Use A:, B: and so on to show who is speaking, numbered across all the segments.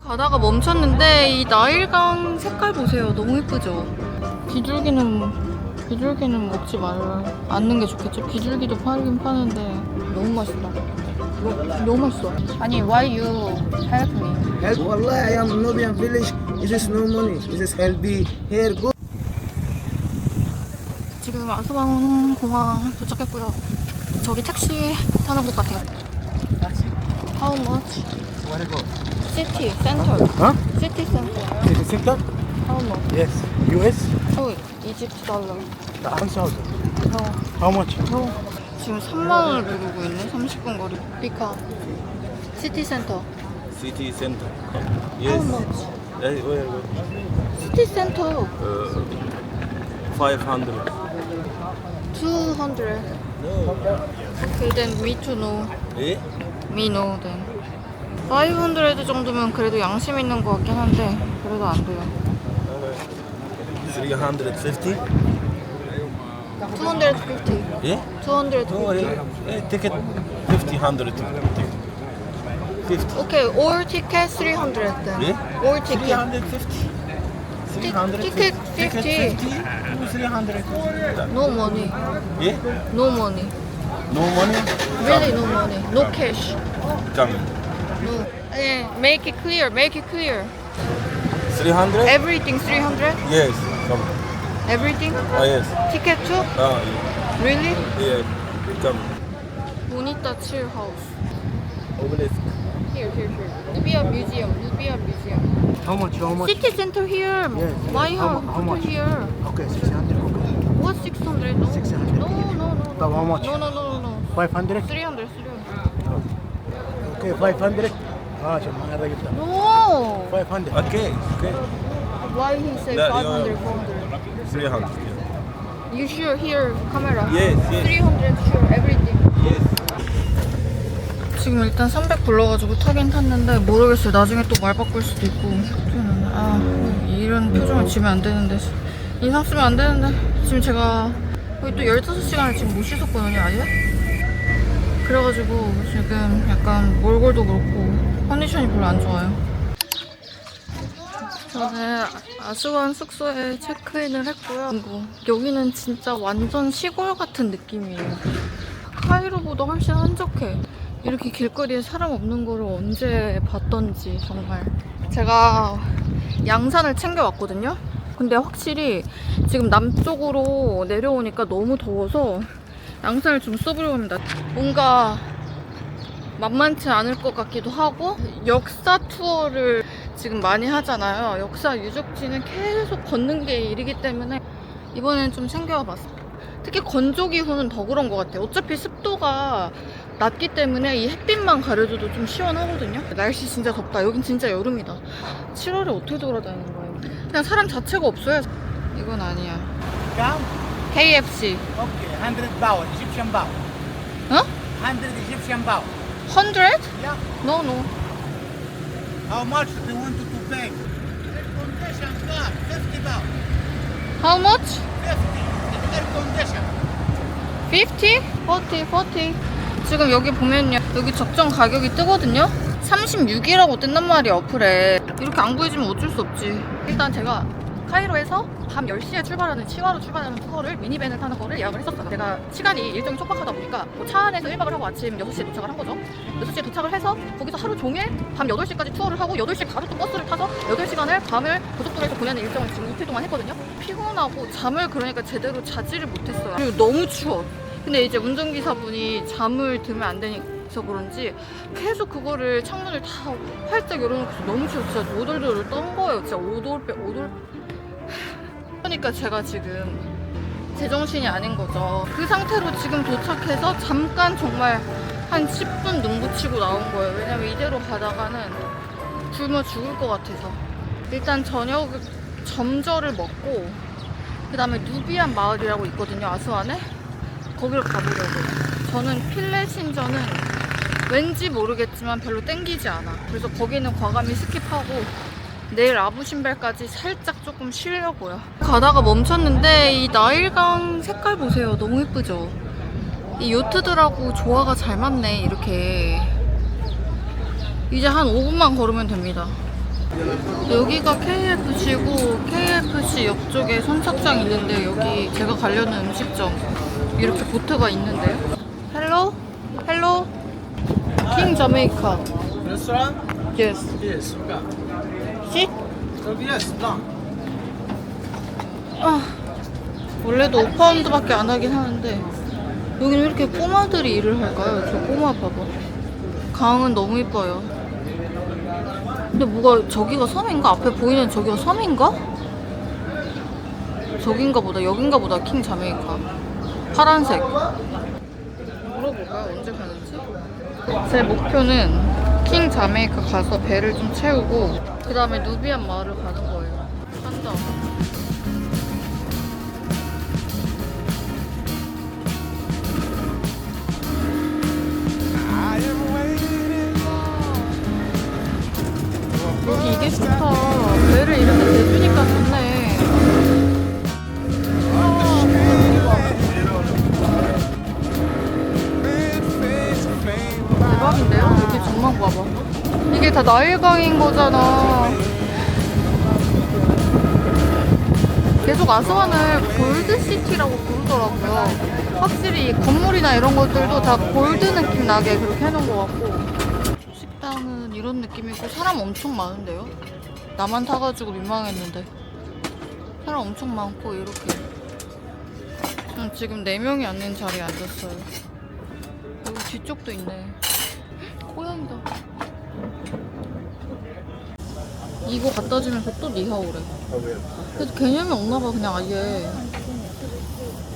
A: 가다가 멈췄는데 이 나일강 색깔 보세요. 너무 예쁘죠? 비둘기는 먹지 않는 게 좋겠죠? 비둘기도 팔긴 파는데 너무 맛있다. 너무 맛있어. 아니, why you help me?
B: Help, wallah, I am Nubian village. This is no money. This is healthy hair good.
A: 지금 아스완 공항 도착했고요. 저기 택시 타는 곳 같아요. How much?
B: Where to go?
A: City center.
B: Huh?
A: City center.
B: City center?
A: How much?
B: Yes. US?
A: Oh, Egypt dollar.
B: 1,000.
A: No.
B: How much?
A: No. 지금 3만 원을 부르고 있네. 30분 거리. 비카. 시티 센터.
C: City center.
A: How
C: Yes.
A: much?
C: Where?
A: 시티 센터.
C: 500.
A: 200. Okay, then me to know.
C: Eh?
A: Me know then. 500 정도면 그래도 양심 있는 것 같긴 한데 그래도 안 돼요.
C: 350?
A: 250.
C: Yeah?
A: 250.
C: Ticket 100. 50.
A: Okay, all ticket 300 then.
C: Yeah?
A: All ticket.
C: 350. 300.
A: Ticket 50.
C: 300.
A: No money.
C: Yeah?
A: No money.
C: No money?
A: Really no money. No cash.
C: Coming.
A: No. Make it clear. Make it clear.
C: 300?
A: Everything 300?
C: Yes. Come.
A: Everything?
C: Yes.
A: Ticket too?
C: Yeah.
A: Really?
C: Yeah. Come.
A: Bonita chill house.
C: Obelisk.
A: Here. Nubian Museum.
B: How much? How much?
A: City center here.
B: Yes.
A: My
B: How
A: house
B: much?
A: here.
B: Okay, 600. Okay.
A: What 600? No.
B: 600.
A: No.
B: So how much?
A: No.
B: 500?
A: 300.
B: Okay, 500. عشان ما الراجل ده.
A: No.
B: 500.
C: Okay.
A: Why he say
C: No,
A: 500,
C: you're-
A: 400?
C: 300.
A: You sure here camera?
C: Yes.
A: 300 sure everything.
C: Yes.
A: 지금 일단 300 불러가지고 타긴 탔는데 모르겠어요. 나중에 또 말 바꿀 수도 있고. 이런 표정을 지면 안 되는데 인상 쓰면 안 되는데 지금 제가 거의 또 15시간을 지금 못 씻었거든요 아예. 그래가지고 지금 약간 몰골도 그렇고 컨디션이 별로 안 좋아요. 저는 아스완 숙소에 체크인을 했고요. 여기는 진짜 완전 시골 같은 느낌이에요. 카이로보다 훨씬 한적해. 이렇게 길거리에 사람 없는 거를 언제 봤던지 정말. 제가 양산을 챙겨왔거든요. 근데 확실히 지금 남쪽으로 내려오니까 너무 더워서 양산을 좀 써보려고 합니다. 뭔가 만만치 않을 것 같기도 하고 역사 투어를 지금 많이 하잖아요. 역사 유적지는 계속 걷는 게 일이기 때문에 이번에는 좀 챙겨와봤어요. 특히 건조기후는 더 그런 것 같아요. 어차피 습도가 낮기 때문에 이 햇빛만 가려줘도 좀 시원하거든요. 날씨 진짜 덥다. 여긴 진짜 여름이다. 7월에 어떻게 돌아다니는 거예요? 그냥 사람 자체가 없어요. 이건 아니야. KFC.
B: Okay, 100 baht, Egyptian baht.
A: 어?
B: 100 Egyptian baht.
A: 100?
B: Yeah.
A: No.
B: How much do you want to pay? Condition car, 50 baht.
A: How much?
B: 50. Air condition.
A: 50? 40. 지금 여기 보면요. 여기 적정 가격이 뜨거든요. 36이라고 뜬단 말이야 어플에. 이렇게 안 구해지면 어쩔 수 없지. 일단 제가 카이로에서 밤 10시에 출발하는 치와로 출발하는 투어를 미니밴을 타는 거를 예약을 했었어요. 제가 시간이 일정이 촉박하다 보니까 차 안에서 1박을 하고 아침 6시에 도착을 한 거죠. 6시에 도착을 해서 거기서 하루 종일 밤 8시까지 투어를 하고 8시에 바로 또 버스를 타서 8시간을 밤을 고속도로에서 보내는 일정을 지금 이틀 동안 했거든요. 피곤하고 잠을 그러니까 제대로 자지를 못했어요. 그리고 너무 추워. 근데 이제 운전기사분이 잠을 들면 안 되니까 그런지 계속 그거를 창문을 다 활짝 열어놓고 너무 추워. 진짜 오돌도돌 떤 거예요. 진짜 오돌. 그러니까 제가 지금 제정신이 아닌 거죠. 그 상태로 지금 도착해서 잠깐 정말 한 10분 눈 붙이고 나온 거예요. 왜냐면 이대로 가다가는 굶어 죽을 것 같아서. 일단 저녁 점저를 먹고 그 다음에 누비안 마을이라고 있거든요 아스완에. 거기를 가보려고요. 저는 필레 신전은 왠지 모르겠지만 별로 땡기지 않아. 그래서 거기는 과감히 스킵하고 내일 아부 신발까지 살짝 조금 쉬려고요. 가다가 멈췄는데 이 나일강 색깔 보세요. 너무 예쁘죠? 이 요트들하고 조화가 잘 맞네. 이렇게 이제 한 5분만 걸으면 됩니다. 여기가 KFC고 KFC 옆쪽에 선착장 있는데 여기 제가 가려는 음식점 이렇게 보트가 있는데요. 헬로? 헬로? 킹 자메이카.
B: Restaurant?
A: Yes.
B: Yes.
A: Sit?
B: Yes, long.
A: 아, 원래도 5파운드밖에 안 하긴 하는데 여기는 왜 이렇게 꼬마들이 일을 할까요? 저 꼬마 봐봐. 강은 너무 이뻐요. 근데 뭐가 저기가 섬인가? 앞에 보이는 저기가 섬인가? 저긴가 보다. 여긴가 보다. 킹 자메이카. 파란색. 물어볼까요? 언제 가는지? 제 목표는 킹 자메이카 가서 배를 좀 채우고 그 다음에 누비안 마을을 가는 거예요. 한다. 여기 이게 좋다. 배를 이렇게 대주니까 좋네. 대박인데요? 여기 전망 봐봐. 이게 다 나일강인 거잖아. 계속 아스완을 골드시티라고 부르더라고요. 확실히 건물이나 이런 것들도 다 골드 느낌 나게 그렇게 해놓은 것 같고. 식당은 이런 느낌이고 사람 엄청 많은데요? 나만 타가지고 민망했는데 사람 엄청 많고 이렇게 저는 지금 4명이 앉는 자리에 앉았어요. 여기 뒤쪽도 있네. 고양이다. 이거 갖다 주면서 또 니하오래. 그래도 개념이 없나봐. 그냥 아예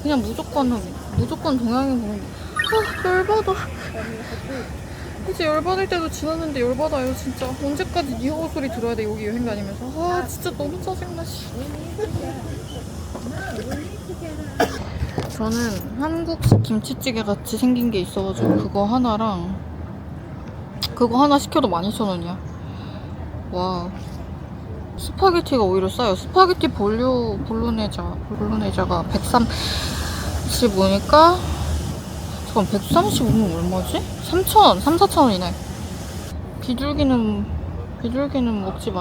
A: 그냥 무조건 동양인 보는 거. 열받아. 이제 열받을 때도 지났는데 열받아요 진짜. 언제까지 니하오 소리 들어야 돼 여기 여행 다니면서. 아 진짜 너무 짜증나. 저는 한국식 김치찌개 같이 생긴 게 있어가지고 그거 하나랑 그거 하나 시켜도 12,000원이야. 와. 스파게티가 오히려 싸요. 스파게티 볼로네자가 135니까 잠깐 135면 얼마지? 3,000원, 3,4,000원이네. 비둘기는 먹지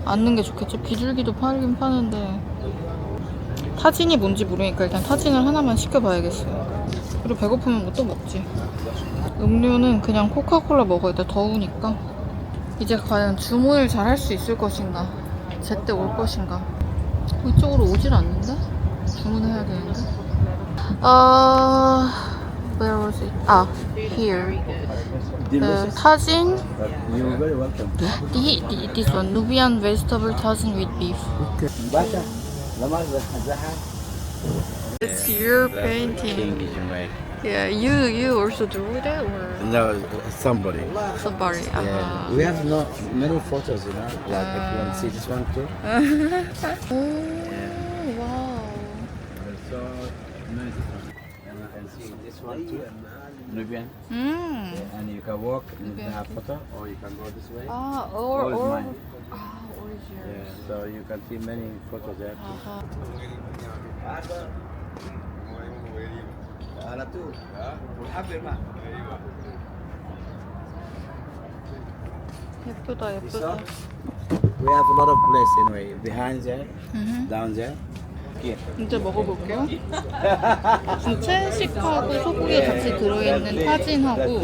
A: 않는 게 좋겠지. 비둘기도 팔긴 파는데 타진이 뭔지 모르니까 일단 타진을 하나만 시켜봐야겠어요. 그리고 배고프면 뭐 또 먹지. 음료는 그냥 코카콜라 먹어야 돼. 더우니까. 이제 과연 주문을 잘 할 수 있을 것인가, 제때 올 것인가. 이쪽으로 오질 않는데? 주문해야 되는데. Where was it? Here. Tajin.
C: You're very welcome.
A: This one, Nubian vegetable tajin with beef. It's your painting. Yeah, you also drew that or
C: No, somebody.
A: somebody?
C: Yeah. We have not many photos, you know. Like if you want to see this one too.
A: Oh, wow.
C: So nice. And you can see this one too. Nubian. And you can walk and have photo, or you can go this way. All is mine.
A: All is yours.
C: Yeah. So you can see many photos there too.
A: 예쁘다, 예쁘다.
C: We have a lot of place anyway. Behind there, down there.
A: 이제 먹어볼게요. 지금 채식하고 소고기 같이 들어있는 타진하고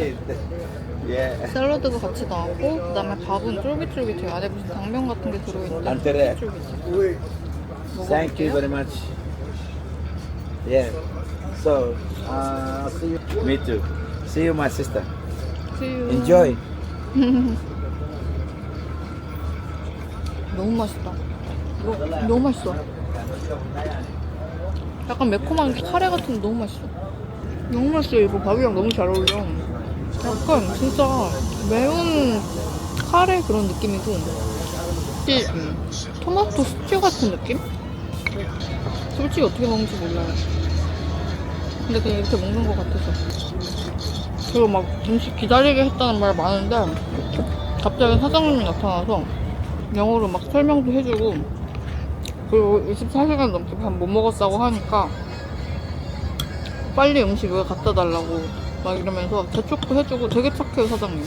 C: Yeah.
A: 샐러드가 같이 나왔고 그 다음에 밥은 쫄깃쫄깃해요. 안에 무슨 당면 같은 게 들어있는데
C: Antere.
A: 쫄깃쫄깃해.
C: Thank you very much. Yeah. So, see you. Me too. See you, my sister.
A: See you.
C: Enjoy.
A: 너무 맛있다. 너무 맛있어. 약간 매콤한 게 카레 같은데 너무 맛있어. 너무 맛있어요. 이거 밥이랑 너무 잘 어울려. 약간 진짜 매운 카레 그런 느낌이고 혹시 토마토 스튜 같은 느낌? 솔직히 어떻게 먹는지 몰라요. 근데 그냥 이렇게 먹는 것 같아서. 그리고 막 음식 기다리게 했다는 말 많은데 갑자기 사장님이 나타나서 영어로 막 설명도 해주고 그리고 24시간 넘게 밥 못 먹었다고 하니까 빨리 음식 여기 갖다 달라고 막 이러면서 재촉도 해주고 되게 착해요 사장님.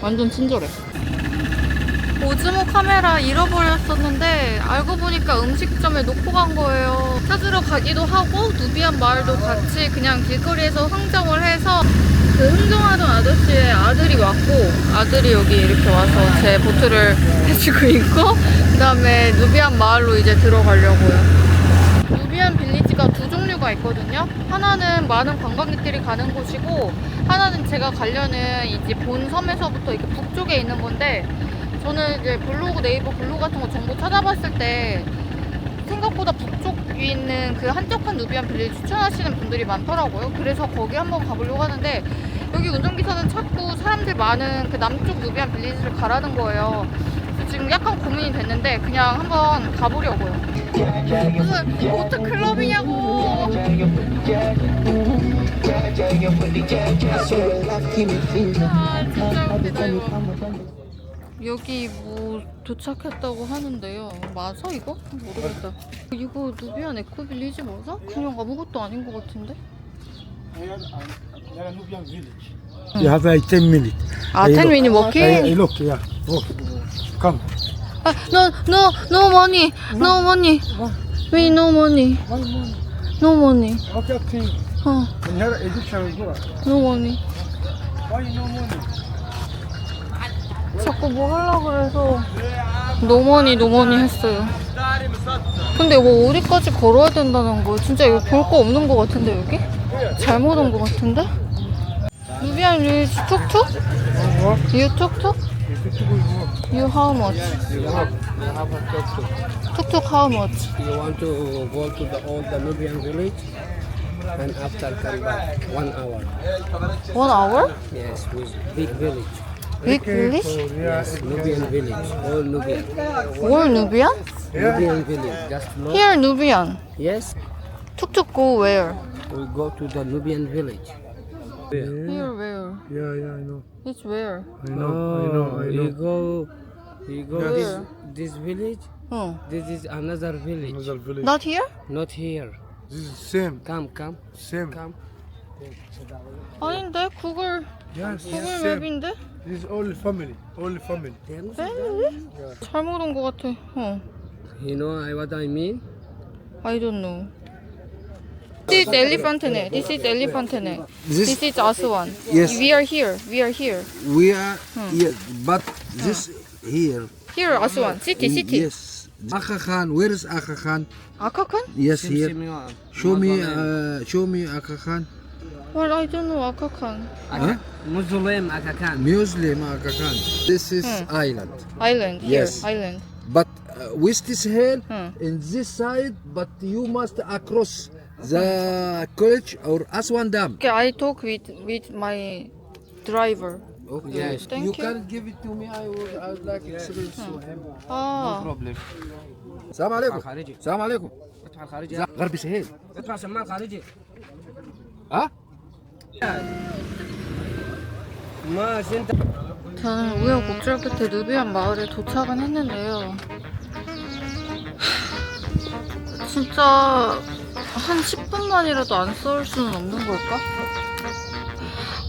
A: 완전 친절해. 오즈모 카메라 잃어버렸었는데 알고 보니까 음식점에 놓고 간 거예요. 찾으러 가기도 하고 누비안 마을도 같이 그냥 길거리에서 흥정을 해서 그 흥정하던 아저씨의 아들이 왔고 아들이 여기 이렇게 와서 제 보트를 해주고 있고 그 다음에 누비안 마을로 이제 들어가려고요. 누비안 빌리지가 두 종류가 있거든요. 하나는 많은 관광객들이 가는 곳이고 하나는 제가 가려는 이제 본 섬에서부터 이렇게 북쪽에 있는 건데 저는 이제 블로그 네이버 블로그 같은 거 정보 찾아봤을 때 생각보다 북쪽에 있는 그 한적한 누비안 빌리지 추천하시는 분들이 많더라고요. 그래서 거기 한번 가보려고 하는데 여기 운전기사는 자꾸 사람들 많은 그 남쪽 누비안 빌리지를 가라는 거예요. 그래서 지금 약간 고민이 됐는데 그냥 한번 가보려고요. 무슨 보트 클럽이냐고. 아 진짜 웃기다 이거. 여기 뭐 도착했다고 하는데요. 맞아 이거? 모르겠다. 이거 누비안 에코빌리지 맞아? 그냥 아무것도 아닌 것 같은데?
D: You have 10 minutes.
A: 아, 10 minute walking?
D: Look, yeah. Walk. Come.
A: 아, no money. No money. We no money. No money.
D: Okay, okay.
A: 어,
D: In here, Egyptian is good.
A: no money.
D: Why no money?
A: 자꾸 뭐 하려고 그래서 노머니 했어요. 근데 뭐 어디까지 걸어야 된다는 거 진짜 이거 볼 거 없는 거 같은데 여기? 잘못 온 거 같은데? 누비안 빌리지 툭툭? You 툭툭? You how much? 툭툭 how much?
E: You want to go to the old Nubian village and after come back 1 hour.
A: 1 hour?
E: Yes, with big village.
A: Big village?
E: Yes, Nubian village, all Nubian.
A: All Nubian?
E: Nubian village, just look.
A: Here Nubian.
E: Yes,
A: 툭툭 go where?
E: we go to the Nubian village.
A: Here where?
D: Yeah, I know.
A: It's where?
D: I know.
E: You go
A: Where?
E: this village.
A: 어.
E: This is another village.
D: Another village.
A: Not here?
E: Not here.
D: This is same.
E: Come.
D: Same.
A: 아닌데 구글
D: Yes,
A: 구글 맵인데?
D: This is all family. All family.
A: 패밀리? 잘못 온 거 같아. 어.
E: You know what I mean?
A: I don't know. This is elephant neck. This is elephant neck. This is Aswan.
F: Yes.
A: We are here. We are here.
F: We are yeah, but this here.
A: Here Aswan. City.
F: Yes. Aga Khan. Where is Aga Khan?
A: 아카칸?
F: Yes, here. Show me Aga Khan.
A: Well, I don't know 아카칸.
E: Muslim Aga
F: Muslim Aga Khan. This is island.
A: Island. Here.
F: Yes.
A: Island.
F: But West is here
A: Hmm.
F: in this side. But you must across the college or Aswan Dam.
A: Okay, I talk with my driver.
F: Okay.
E: Yes.
A: Thank
F: you
A: you.
F: can give it to me. I would like experience to him.
A: 아,
E: problem.
F: السلام عليكم.
E: خارجي.
F: السلام عليكم.
E: ادفع الخارجي.
F: غربي سهيل.
E: ادفع شمال خارجي.
F: ها؟
E: ما انت
A: 저는 우여곡절 끝에 누비안 마을에 도착은 했는데요. 진짜 한 10분만이라도 안 썰 수는 없는 걸까?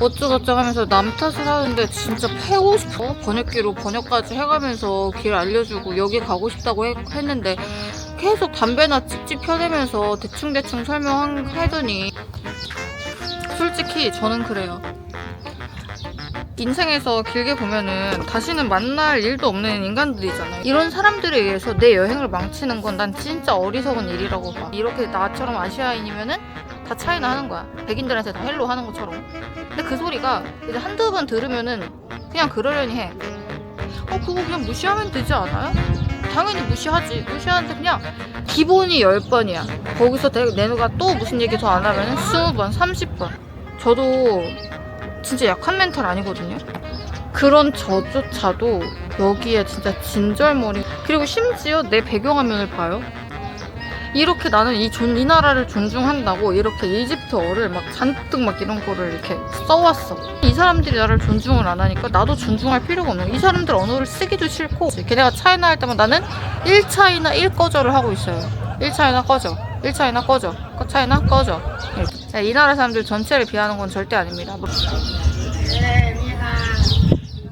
A: 어쩌고저쩌고 하면서 남 탓을 하는데 진짜 패고 싶어. 번역까지 해가면서 길 알려주고 여기 가고 싶다고 했는데 계속 담배나 찍찍 펴대면서 대충 설명하더니 솔직히 저는 그래요. 인생에서 길게 보면은 다시는 만날 일도 없는 인간들이잖아요. 이런 사람들에 의해서 내 여행을 망치는 건 난 진짜 어리석은 일이라고 봐. 이렇게 나처럼 아시아인이면은 다 차이나 하는 거야. 백인들한테 다 헬로 하는 것처럼. 근데 그 소리가 이제 한두 번 들으면은 그냥 그러려니 해. 그거 그냥 무시하면 되지 않아요? 당연히 무시하지. 무시하는데 그냥 기본이 10번이야. 거기서 내가 또 무슨 얘기 더 안 하면은 20번, 30번. 저도 진짜 약한 멘탈 아니거든요. 그런 저조차도 여기에 진짜 진절머리. 그리고 심지어 내 배경화면을 봐요. 이렇게 나는 이 나라를 존중한다고 이렇게 이집트어를 막 잔뜩 막 이런 거를 이렇게 써왔어. 이 사람들이 나를 존중을 안 하니까 나도 존중할 필요가 없는 거야. 이 사람들 언어를 쓰기도 싫고 걔네가 차이나 할 때만 나는 1차이나 1꺼져를 하고 있어요. 1차이나 꺼져. 1차이나 꺼져. 차이나 꺼져. 이 나라 사람들 전체를 비하는 건 절대 아닙니다.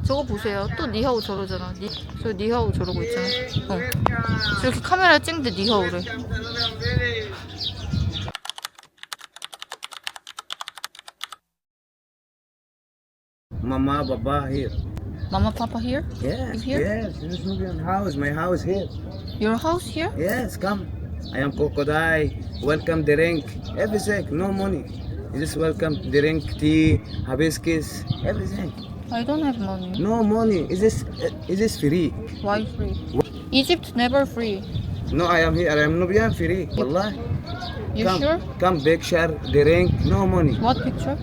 A: 저거 보세요. 또 니하오 저러잖아. 저 니하오 저러고 있잖아. 저렇게 카메라 찍는데 니하오래.
C: Mama, Baba here.
A: Mama, Papa here?
C: Yes,
A: Here?
C: yes. This is Nubian house. My house here.
A: Your house here?
C: Yes, come. I am crocodile. Welcome drink. Everything. No money. Just welcome drink, tea, hibiscus, everything.
A: I don't have money.
C: No money. Is this free?
A: Why free? Egypt never free.
C: No, I am here. I am Nubian free. Wallah.
A: You
C: come,
A: sure?
C: Come picture, drink, no money.
A: What picture?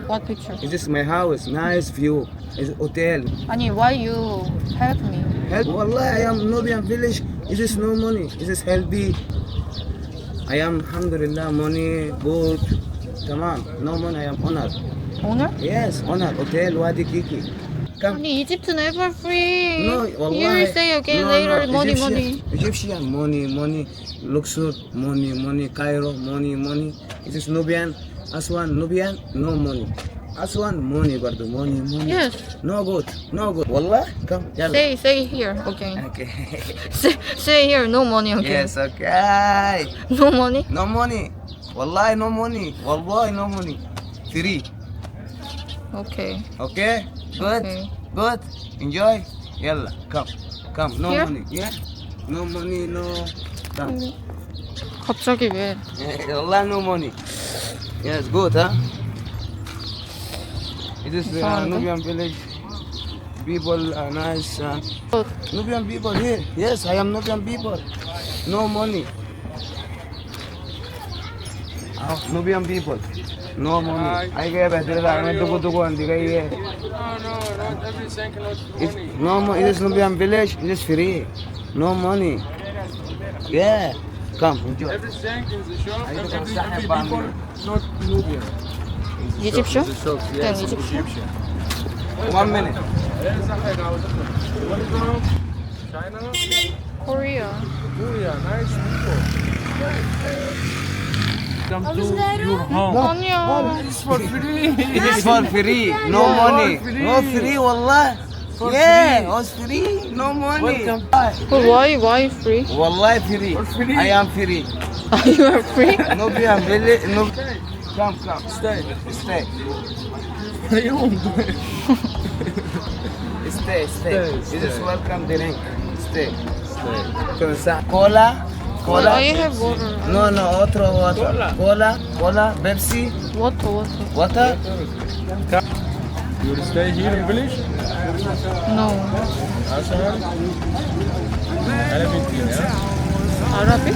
A: What picture?
C: This is my house. Nice view. It's hotel.
A: 아니, why you help me?
C: Help. Wallah, I am Nubian village. Is this no money? Is this healthy? I am alhamdulillah money good. Come on. No money. I am honored.
A: 오늘?
C: Yes, honored. Hotel Wadi Kiki. Come.
A: 아니, Egypt never free.
C: No, wallah.
A: You will say again
C: No,
A: later,
C: no,
A: money,
C: Egyptian,
A: money.
C: Egyptian money. Luxor money. Cairo money. Is this Nubian? Aswan Nubian? No money. Aswan money, bardo money.
A: Yes.
C: No good. Wallah, come. Yalla.
A: Say here again.
C: Okay.
A: Say here, no money again.
C: Yes, okay.
A: No money?
C: No money. Wallahi no money. Wallahi no money. Free.
A: Okay.
C: Okay? Good?
A: Okay.
C: Good? Enjoy? Yalla, come. No
A: Here?
C: money. Yeah? No money, no. Come.
A: 갑자기 왜?
C: Wallah no money. Yes, good, huh? It is
A: Isangan데?
C: Nubian village. People are nice.
A: Good.
C: Nubian people here. Yes, I am Nubian people. No money. Nubian people. No money. I gave a dugu and the guy.
E: Not everything cannot money.
C: No money. It is Nubian village. It is free. No money. Yeah. Come, enjoy.
E: Everything in the shop,
C: I don't
E: every
C: know,
E: people, not Nubian.
A: Egyptian?
E: The shops,
A: Yeah,
E: yes,
A: Egyptian.
C: 1 minute.
E: Where from? China?
A: Korea.
E: Korea, nice people. Come to your home.
A: 아니야.
E: It's for free.
C: It is for free. No money. No free, wallah. Yeah, it was free. No money.
E: Welcome.
A: But why free?
C: Wallahi free.
E: free.
C: I am free.
A: You are free?
C: Nubian village. No. Come.
E: Stay.
C: Stay.
E: You
C: Stay.
E: Stay.
C: It is welcome drink. Stay. Cola.
A: I have water.
C: No, otro water. Cola. Pepsi.
A: Water.
C: Water.
E: You will stay here in village?
A: No.
E: Arabic, yeah?
A: Arabic?